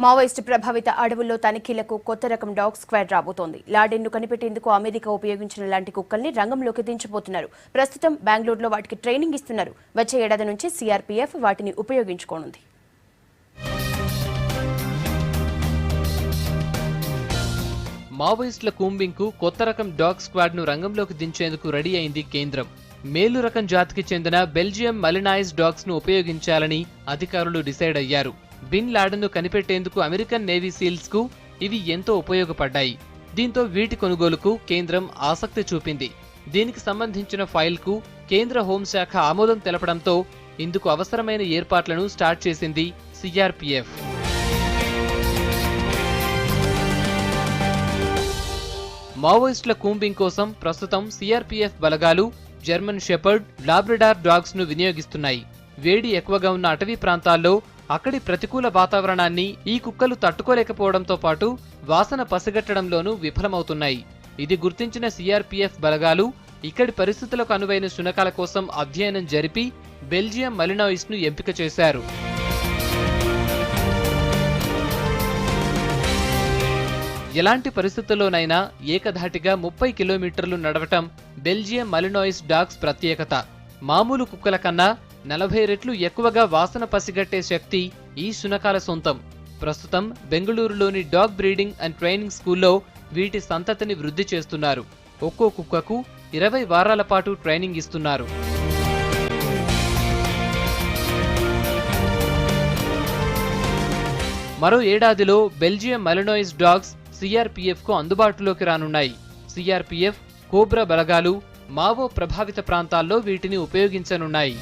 Maoist ప్రభావిత అడవుల్లో తనిఖీలకు కొత్త రకం డాగ్ స్క్వాడ్ రాబోతోంది. లాడెన్ను కనిపెట్టేందుకు అమెరికా ఉపయోగించిన లాంటి కుక్కల్ని రంగంలోకి దించబోతున్నారు. ప్రస్తుతం బెంగళూరులో వాటికి ట్రైనింగ్ ఇస్తున్నారు. వచ్చే ఏడాది నుంచి సిఆర్పీఎఫ్ వాటిని ఉపయోగించుకోనుంది. మావోయిస్టుల కూంబింగ్ కు కొత్త రకం డాగ్ స్క్వాడ్ ను రంగంలోకి దించేందుకు రెడీ అయింది కేంద్రం. మేలు రకం జాతికి చెందిన బెల్జియం మలినాయిజ్ డాగ్స్ ను ఉపయోగించాలని అధికారులు డిసైడ్ అయ్యారు. బిన్ లాడెన్ను కనిపెట్టేందుకు అమెరికన్ నేవీ సీల్స్ కు ఇవి ఎంతో ఉపయోగపడ్డాయి. దీంతో వీటి కొనుగోలుకు కేంద్రం ఆసక్తి చూపింది. దీనికి సంబంధించిన ఫైల్ కు కేంద్ర హోంశాఖ ఆమోదం తెలపడంతో ఇందుకు అవసరమైన ఏర్పాట్లను స్టార్ట్ చేసింది సిఆర్పీఎఫ్. మావోయిస్టుల కూంబింగ్ కోసం ప్రస్తుతం సిఆర్పీఎఫ్ బలగాలు జర్మన్ షెపర్డ్, లాబ్రడార్ డాగ్స్ ను వినియోగిస్తున్నాయి. వేడి ఎక్కువగా ఉన్న అటవీ ప్రాంతాల్లో అక్కడి ప్రతికూల వాతావరణాన్ని ఈ కుక్కలు తట్టుకోలేకపోవడంతో పాటు వాసన పసిగట్టడంలోనూ విఫలమవుతున్నాయి. ఇది గుర్తించిన సిఆర్పీఎఫ్ బలగాలు ఇక్కడి పరిస్థితులకు అనువైన శునకాల కోసం అధ్యయనం జరిపి బెల్జియం మలినాయిస్ ను ఎంపిక చేశారు. ఎలాంటి పరిస్థితుల్లోనైనా ఏకధాటిగా 30 కిలోమీటర్లు నడవటం బెల్జియం మలినాయిస్ డాగ్స్ ప్రత్యేకత. మామూలు కుక్కల కన్నా 40 రెట్లు ఎక్కువగా వాసన పసిగట్టే శక్తి ఈ శునకాల సొంతం. ప్రస్తుతం బెంగళూరులోని డాగ్ బ్రీడింగ్ అండ్ ట్రైనింగ్ స్కూల్లో వీటి సంతతిని వృద్ధి చేస్తున్నారు. ఒక్కో కుక్కకు 20 వారాల పాటు ట్రైనింగ్ ఇస్తున్నారు. మరో ఏడాదిలో బెల్జియం మలినాయిస్ డాగ్స్ సిఆర్పీఎఫ్ కు అందుబాటులోకి రానున్నాయి. సిఆర్పీఎఫ్, కోబ్రా బలగాలు మావో ప్రభావిత ప్రాంతాల్లో వీటిని ఉపయోగించనున్నాయి.